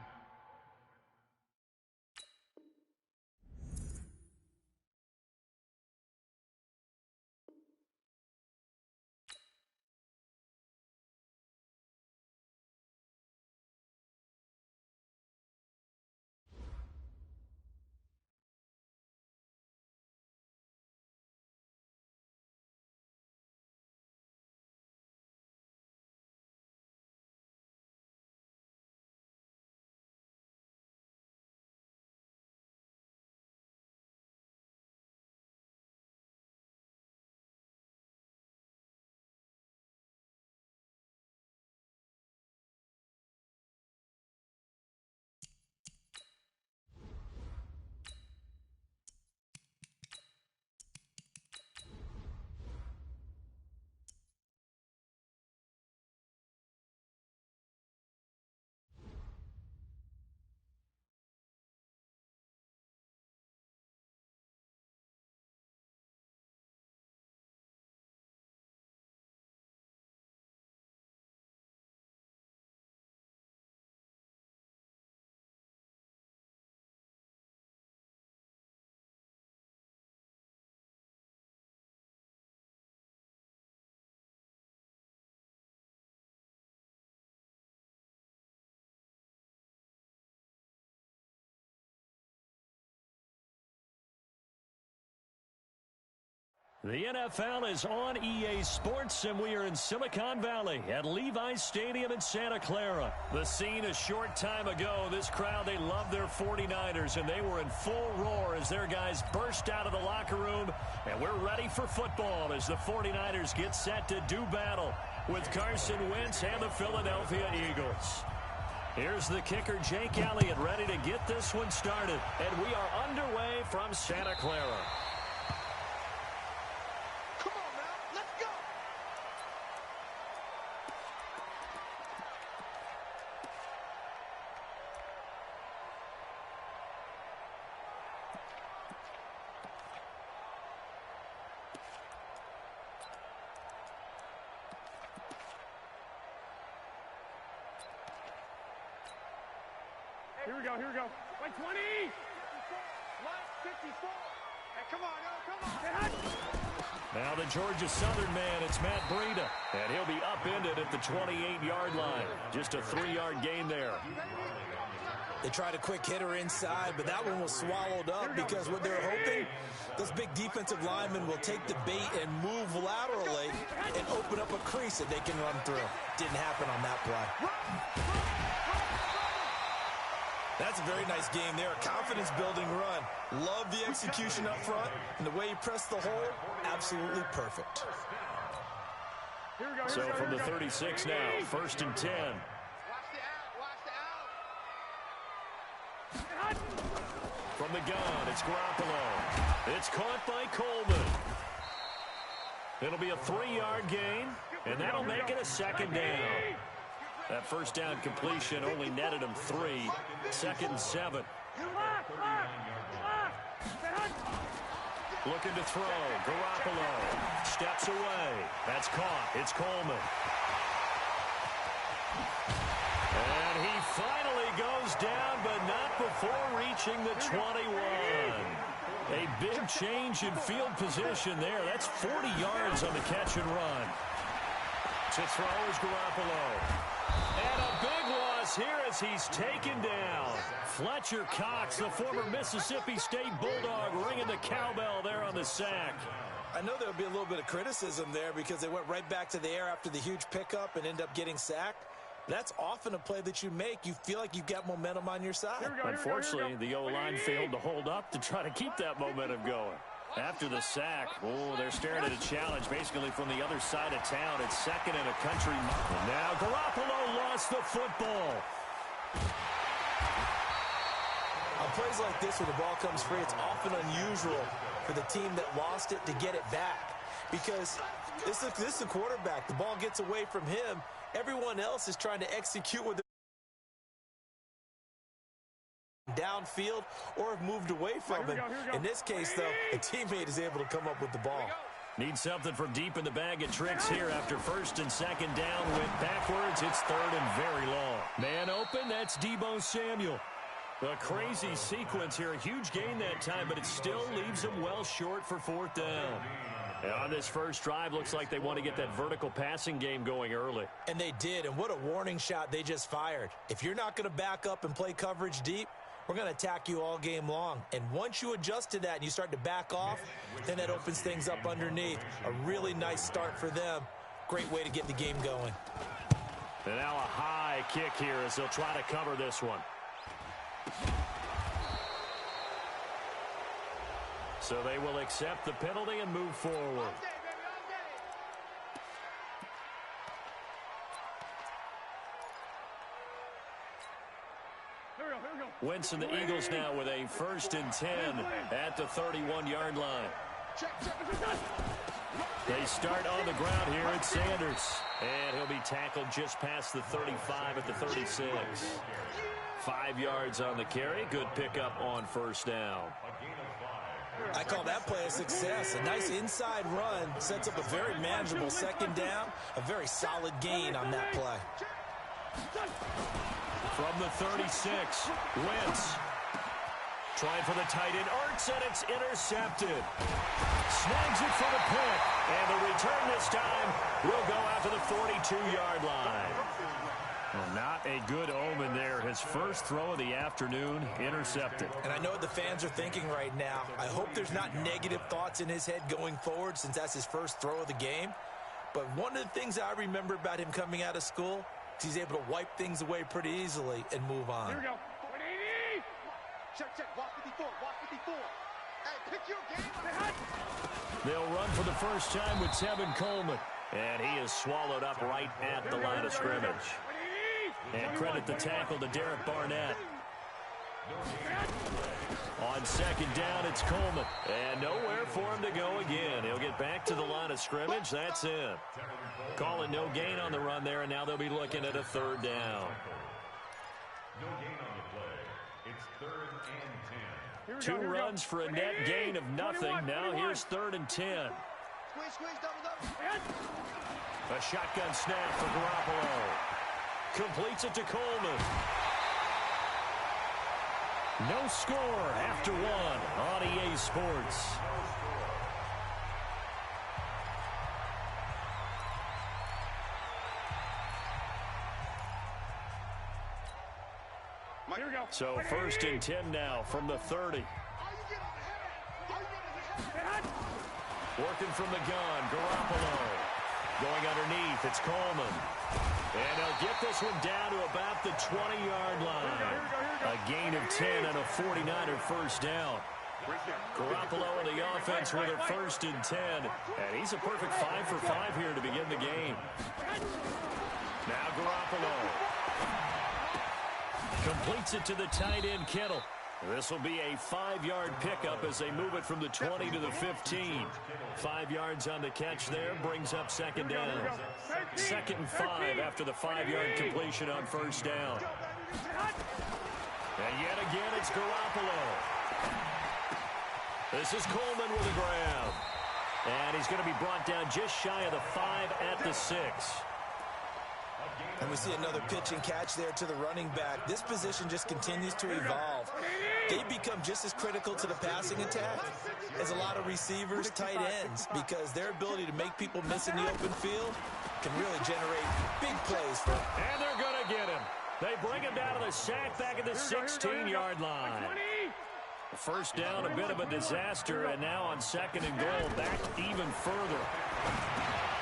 The NFL is on EA Sports, and we are in Silicon Valley at Levi's Stadium in Santa Clara. The scene a short time ago, this crowd, they love their 49ers, and they were in full roar as their guys burst out of the locker room. And we're ready for football as the 49ers get set to do battle with Carson Wentz and the Philadelphia Eagles. Here's the kicker, Jake Elliott, ready to get this one started. And we are underway from Santa Clara. Here we go, here we go. Like 20! 54! Hey, come on, yo, come on! Now the Georgia Southern man, it's Matt Breida. And he'll be upended at the 28-yard line. Just a 3-yard gain there. They tried a quick hitter inside, but that one was swallowed up because what they're hoping, those big defensive linemen will take the bait and move laterally and open up a crease that they can run through. Didn't happen on that play. That's a very nice game there. A confidence-building run. Love the execution up front, and the way he pressed the hole, absolutely perfect. So from the 36 now, 1st and 10. From the gun. It's Garoppolo. It's caught by Coleman. It'll be a 3-yard gain, and that'll make it a second down. That first down completion only netted him 3. Second and 7. Looking to throw. Garoppolo steps away. That's caught. It's Coleman. And he finally goes down, but not before reaching the 21. A big change in field position there. That's 40 yards on the catch and run. To throw is Garoppolo. And a big loss here as he's taken down. Fletcher Cox, the former Mississippi State Bulldog, ringing the cowbell there on the sack. I know there'll be a little bit of criticism there because they went right back to the air after the huge pickup and ended up getting sacked. That's often a play that you make. You feel like you've got momentum on your side. Unfortunately, the O-line failed to hold up to try to keep that momentum going. After the sack, they're staring at a challenge basically from the other side of town. It's second and a country mile. Now Garoppolo lost the football. On plays like this where the ball comes free, it's often unusual for the team that lost it to get it back. Because this is a quarterback. The ball gets away from him. Everyone else is trying to execute with downfield or have moved away from it. In this case, though, a teammate is able to come up with the ball. Need something from deep in the bag of tricks here after first and second down. Went backwards. It's third and very long. Man open. That's Deebo Samuel. A crazy sequence here. A huge gain that time, but it still leaves him well short for fourth down. And on this first drive, looks like they want to get that vertical passing game going early. And they did, and what a warning shot they just fired. If you're not going to back up and play coverage deep, we're going to attack you all game long. And once you adjust to that and you start to back off, then that opens things up underneath. A really nice start for them. Great way to get the game going. And now a high kick here as they'll try to cover this one. So they will accept the penalty and move forward. Wentz and the Eagles now with a first and 10 at the 31-yard line. They start on the ground here at Sanders. And he'll be tackled just past the 35 at the 36. 5 yards on the carry. Good pickup on first down. I call that play a success. A nice inside run sets up a very manageable second down. A very solid gain on that play. From the 36, Wentz trying for the tight end. Arts, and it's intercepted. Snags it for the pick. And the return this time will go out to the 42-yard line. Well, not a good omen there. His first throw of the afternoon intercepted. And I know what the fans are thinking right now. I hope there's not negative thoughts in his head going forward since that's his first throw of the game. But one of the things I remember about him coming out of school is he's able to wipe things away pretty easily and move on. Here we go. 180. Check. Walk 54. Walk 54. Hey, pick your game. They'll run for the first time with Tevin Coleman. And he is swallowed up right at the line of scrimmage. And credit the tackle to Derek Barnett. On second down, it's Coleman. And nowhere for him to go again. He'll get back to the line of scrimmage. That's it. Call it no gain on the run there, and now they'll be looking at a third down. No gain on the play. It's third and 10. Two runs for a net gain of nothing. Now here's third and 10. Squeeze, double. A shotgun snap for Garoppolo. Completes it to Coleman. No score after one on EA Sports. So first and 10 now from the 30. Working from the gun, Garoppolo. Going underneath, it's Coleman. And he'll get this one down to about the 20-yard line. A gain of 10 and a 49er first down. Garoppolo and the offense with a first and 10. And he's a perfect 5 for 5 here to begin the game. Now Garoppolo completes it to the tight end, Kittle. This will be a 5-yard pickup as they move it from the 20 to the 15. 5 yards on the catch there brings up second down. 2nd and 5 after the 5-yard completion on first down. And yet again, it's Garoppolo. This is Coleman with a grab. And he's going to be brought down just shy of the 5 at the 6. And we see another pitch and catch there to the running back. This position just continues to evolve. They become just as critical to the passing attack as a lot of receivers, tight ends, because their ability to make people miss in the open field can really generate big plays for them. And they're going to get him. They bring him down to the sack back at the 16-yard line. First down, a bit of a disaster, and now on 2nd and goal, back even further.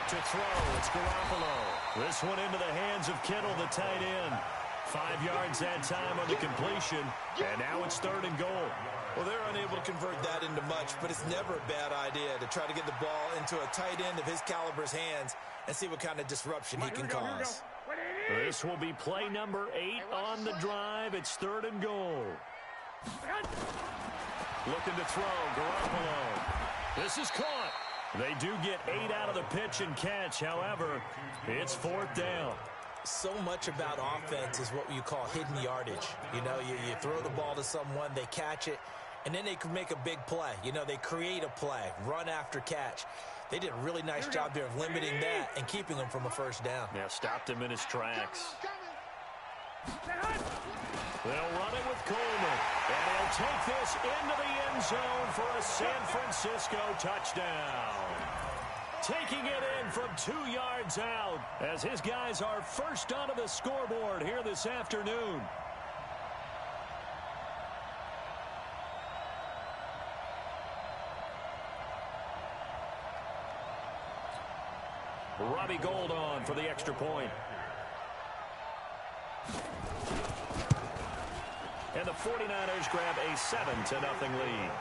To throw, it's Garoppolo. This one into the hands of Kittle, the tight end. 5 yards that time on the completion, and now it's 3rd and goal. Well, they're unable to convert that into much, but it's never a bad idea to try to get the ball into a tight end of his caliber's hands and see what kind of disruption he can cause. This will be play number 8 on the drive. It's 3rd and goal. Looking to throw, Garoppolo. This is caught. They do get 8 out of the pitch and catch. However, it's 4th down. So much about offense is what you call hidden yardage. You know, you throw the ball to someone, they catch it, and then they can make a big play. You know, they create a play, run after catch. They did a really nice job there of limiting that and keeping him from a first down. Yeah, stopped him in his tracks. They'll run it with Coleman, and he'll take this into the end zone for a San Francisco touchdown. Taking it in from 2 yards out as his guys are first onto the scoreboard here this afternoon. Robbie Gould on for the extra point. And the 49ers grab a 7-0 lead.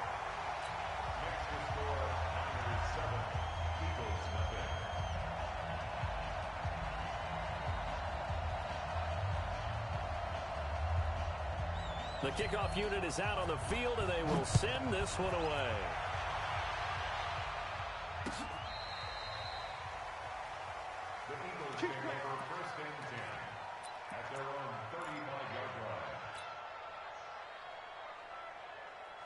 The kickoff unit is out on the field, and they will send this one away. The Eagles take over 1st and 10 at their own 35-yard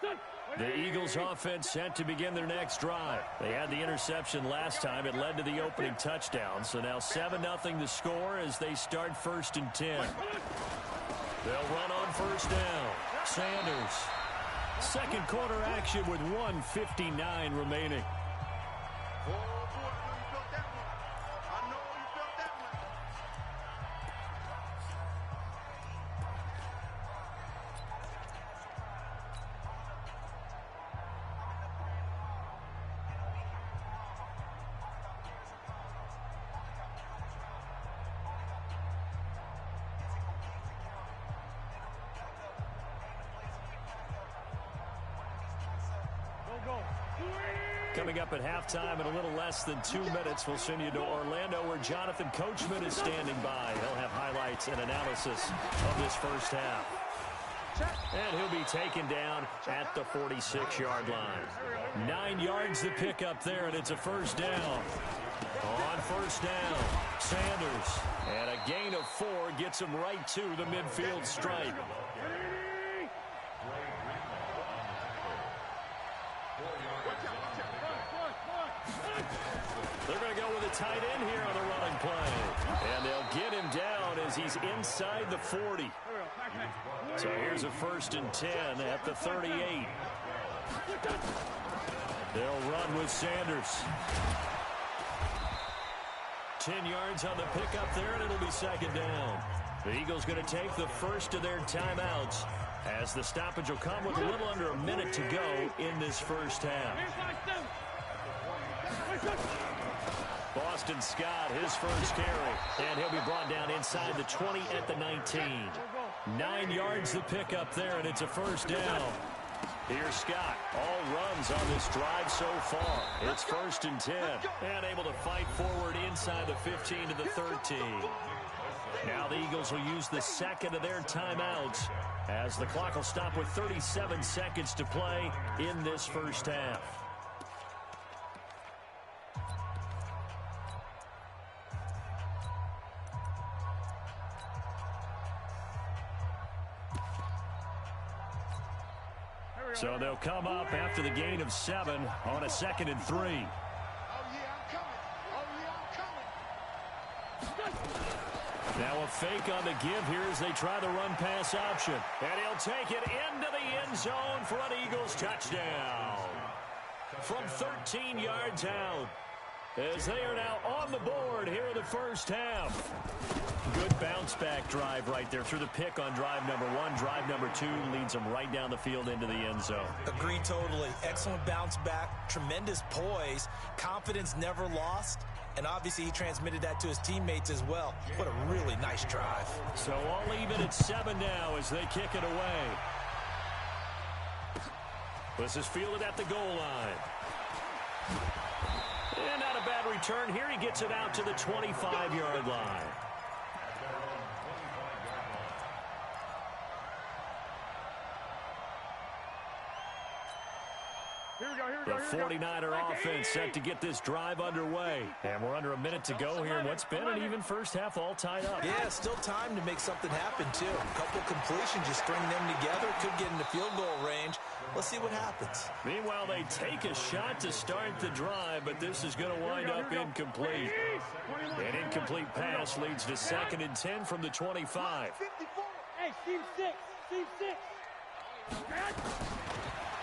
line. The Eagles offense set to begin their next drive. They had the interception last time. It led to the opening touchdown. So now 7-0 the score as they start 1st and 10. They'll run on first down. Sanders. Second quarter action with 1:59 remaining. Coming up at halftime in a little less than 2 minutes, we'll send you to Orlando where Jonathan Coachman is standing by. He'll have highlights and analysis of this first half. And he'll be taken down at the 46-yard line. 9 yards to pick up there, and it's a first down. On first down, Sanders. And a gain of 4 gets him right to the midfield stripe. They're going to go with a tight end here on the running play. And they'll get him down as he's inside the 40. So here's a 1st and 10 at the 38. They'll run with Sanders. 10 yards on the pickup there, and it'll be 2nd down. The Eagles going to take the first of their timeouts as the stoppage will come with a little under a minute to go in this first half. Boston Scott, his first carry, and he'll be brought down inside the 20 at the 19. 9 yards to pick up there, and it's a first down. Here's Scott. All runs on this drive so far. It's 1st and 10, and able to fight forward inside the 15 to the 13. Now the Eagles will use the second of their timeouts as the clock will stop with 37 seconds to play in this first half. So they'll come up after the gain of 7 on a 2nd and 3. Oh, yeah, I'm coming. Oh, yeah, I'm coming. Now a fake on the give here as they try the run-pass option. And he'll take it into the end zone for an Eagles touchdown. From 13 yards out, as they are now on the board here in the first half. Good bounce-back drive right there through the pick on drive number 1. Drive number 2 leads them right down the field into the end zone. Agree totally. Excellent bounce back, tremendous poise, confidence never lost, and obviously he transmitted that to his teammates as well. What a really nice drive. So all even at 7 now as they kick it away. This is fielded at the goal line. And not a bad return here. He gets it out to the 25-yard line. The 49er offense set to get this drive underway. And we're under a minute to go here in what's been an even first half all tied up. Yeah, still time to make something happen, too. A couple completions, just string them together. Could get into field goal range. Let's see what happens. Meanwhile, they take a shot to start the drive, but this is going to wind up incomplete. An incomplete pass leads to 2nd and 10 from the 25. Hey, Team 6. Team 6.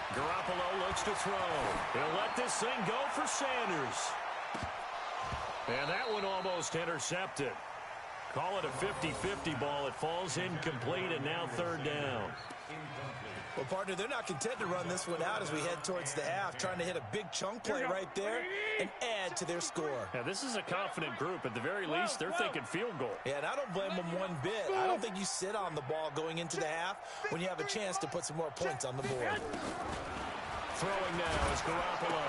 Garoppolo looks to throw. He'll let this thing go for Sanders. And that one almost intercepted. Call it a 50-50 ball. It falls incomplete, and now 3rd down. Well, partner, they're not content to run this one out as we head towards the half, trying to hit a big chunk play right there and add to their score. Now, this is a confident group. At the very least, they're thinking field goal. Yeah, and I don't blame them one bit. I don't think you sit on the ball going into the half when you have a chance to put some more points on the board. Throwing now is Garoppolo.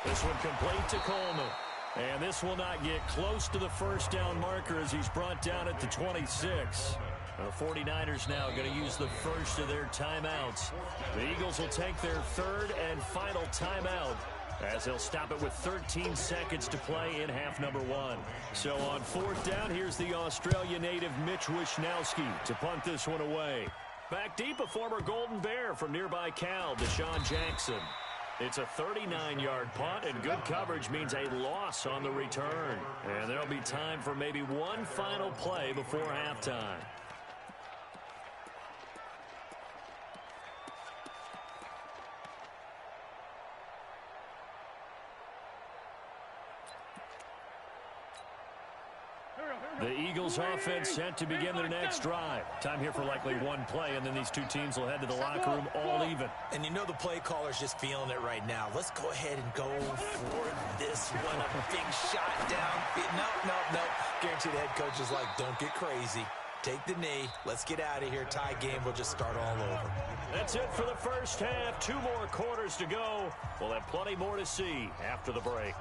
This one complete to Coleman. And this will not get close to the first down marker as he's brought down at the 26. The 49ers now going to use the first of their timeouts. The Eagles will take their 3rd and final timeout as they'll stop it with 13 seconds to play in half number 1. So on 4th down, here's the Australia native Mitch Wishnowski to punt this one away. Back deep, a former Golden Bear from nearby Cal, Deshaun Jackson. It's a 39-yard punt, and good coverage means a loss on the return. And there'll be time for maybe one final play before halftime. The Eagles offense set to begin their next drive. Time here for likely one play, and then these two teams will head to the locker room all even. And you know the play caller's just feeling it right now. Let's go ahead and go for this one. A big shot down. No. Guarantee the head coach is like, don't get crazy. Take the knee. Let's get out of here. Tie game. We'll just start all over. That's it for the first half. 2 more quarters to go. We'll have plenty more to see after the break.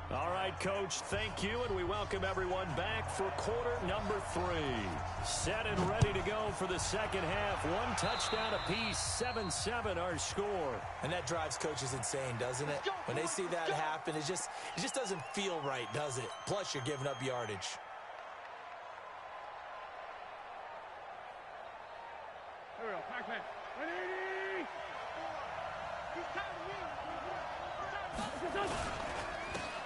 All right, Coach, thank you, and we welcome everyone back for quarter number 3. Set and ready to go for the second half. 1 touchdown apiece, 7-7 our score. And that drives coaches insane, doesn't it? When they see that happen, it just doesn't feel right, does it? Plus, you're giving up yardage. Here we go, Pac-Man. 180.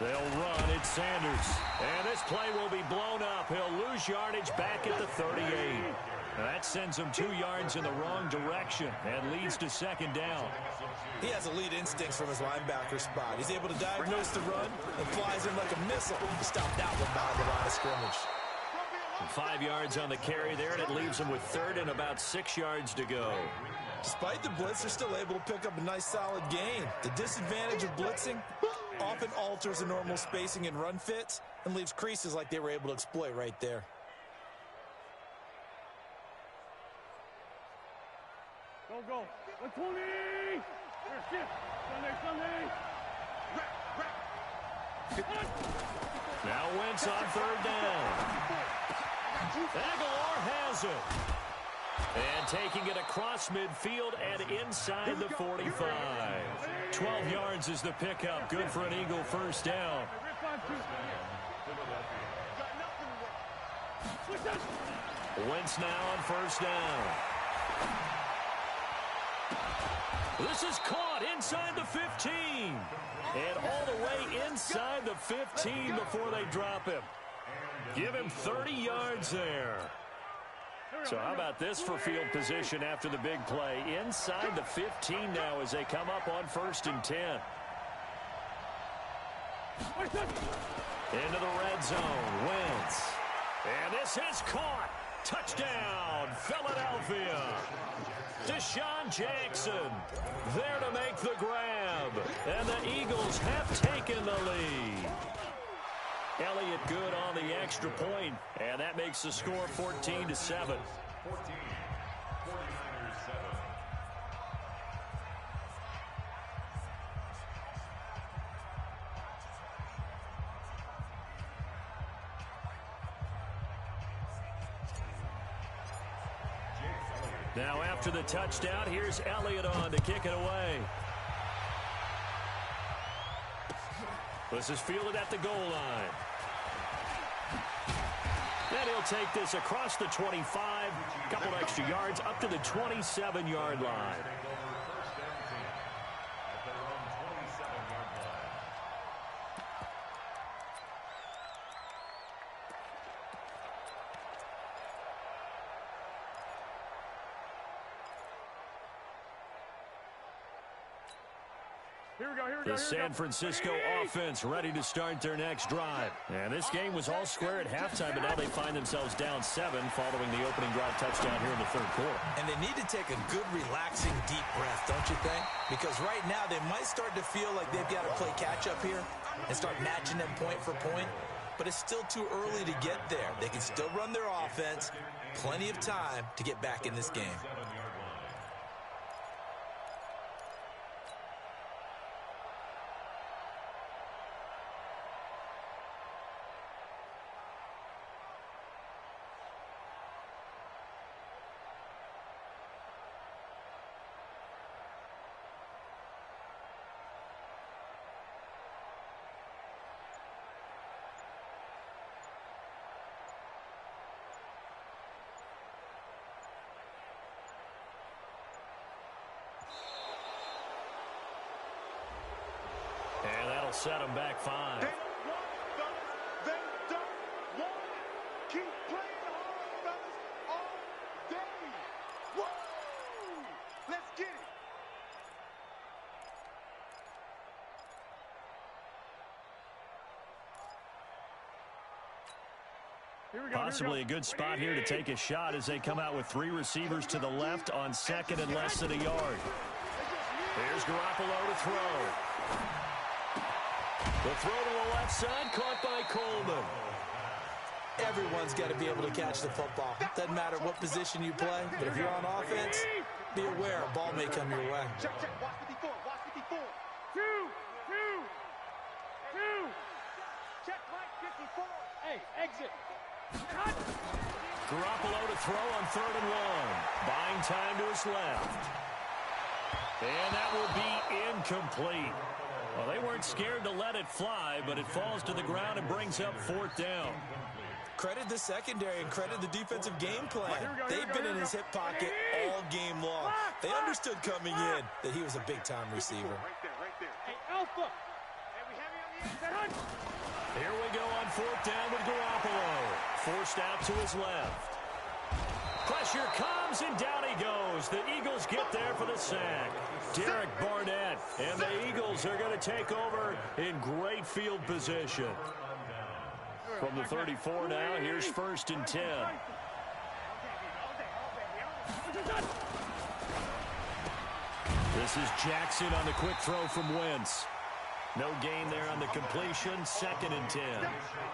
They'll run. It's Sanders. And this play will be blown up. He'll lose yardage back at the 38. That sends him 2 yards in the wrong direction and leads to second down. He has elite instincts from his linebacker spot. He's able to diagnose the run and flies in like a missile to stop that one behind the line of scrimmage. 5 yards on the carry there, and it leaves him with third and about 6 yards to go. Despite the blitz, they're still able to pick up a nice solid gain. The disadvantage of blitzing often alters the normal spacing and run fits and leaves creases like they were able to exploit right there. Go. 120. Sunday. Now Wentz on third down. Aguilar has it. And taking it across midfield and inside the 45. 12 yards is the pickup. Good for an Eagle first down. Wentz now on first down. This is caught inside the 15. And all the way inside the 15 before they drop him. Give him 30 yards there. So how about this for field position after the big play? Inside the 15 now as they come up on 1st and 10. Into the red zone. Wentz. And this is caught. Touchdown, Philadelphia. Deshaun Jackson there to make the grab. And the Eagles have taken the lead. Elliott good on the extra point, and that makes the score 14-7. 14, 49ers 7. Now after the touchdown, here's Elliott on to kick it away. This is fielded at the goal line. Then he'll take this across the 25, couple extra yards up to the 27-yard line. The San Francisco offense ready to start their next drive. And this game was all square at halftime, but now they find themselves down 7 following the opening drive touchdown here in the 3rd quarter. And they need to take a good, relaxing, deep breath, don't you think? Because right now they might start to feel like they've got to play catch-up here and start matching them point for point. But it's still too early to get there. They can still run their offense. Plenty of time to get back in this game. And that'll set them back 5. They don't want it. Keep playing hard, fellas, all day. Woo! Let's get it. Possibly a good spot here to take a shot as they come out with 3 receivers to the left on 2nd and less than a yard. Here's Garoppolo to throw. The throw to the left side, caught by Coleman. Everyone's got to be able to catch the football. Doesn't matter what position you play, but if you're on offense, be aware a ball may come your way. Check, watch 54, watch 54. 2. Check, Mike, 54. Hey, exit. Cut. Garoppolo to throw on 3rd and 1. Buying time to his left. And that will be incomplete. Well, they weren't scared to let it fly, but it falls to the ground and brings up 4th down. Credit the secondary and credit the defensive game plan. They've been in his hip pocket all game long. They understood coming in that he was a big-time receiver. Right there. Hey, Alpha. Hey, we have you on the inside. Here we go on 4th down with Garoppolo. Forced out to his left. Pressure comes, and down he goes. The Eagles get there for the sack. Derek Barnett, and the Eagles are going to take over in great field position. From the 34 now, here's 1st and 10. This is Jackson on the quick throw from Wentz. No gain there on the completion, 2nd and 10.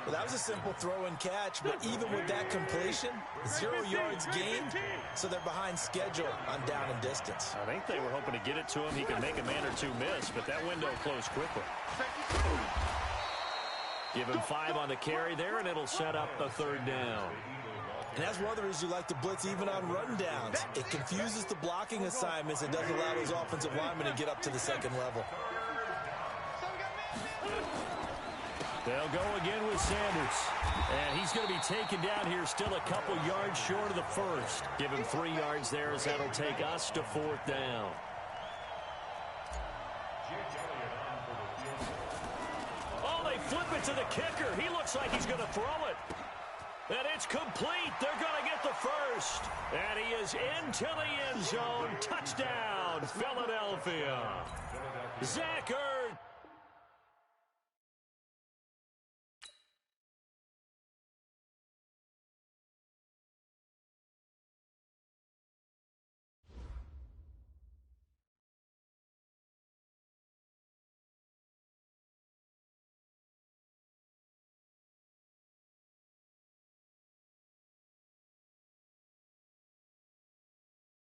Well, that was a simple throw and catch, but even with that completion, 0 yards gained, so they're behind schedule on down and distance. I think they were hoping to get it to him. He could make a man or two miss, but that window closed quickly. Give him 5 on the carry there, and it'll set up the 3rd down. And that's one of the reasons you like to blitz even on rundowns. It confuses the blocking assignments and doesn't allow those offensive linemen to get up to the second level. They'll go again with Sanders. And he's going to be taken down here still a couple yards short of the first. Give him 3 yards there as that'll take us to 4th down. Oh, they flip it to the kicker. He looks like he's going to throw it. And it's complete. They're going to get the first. And he is into the end zone. Touchdown, Philadelphia. Zach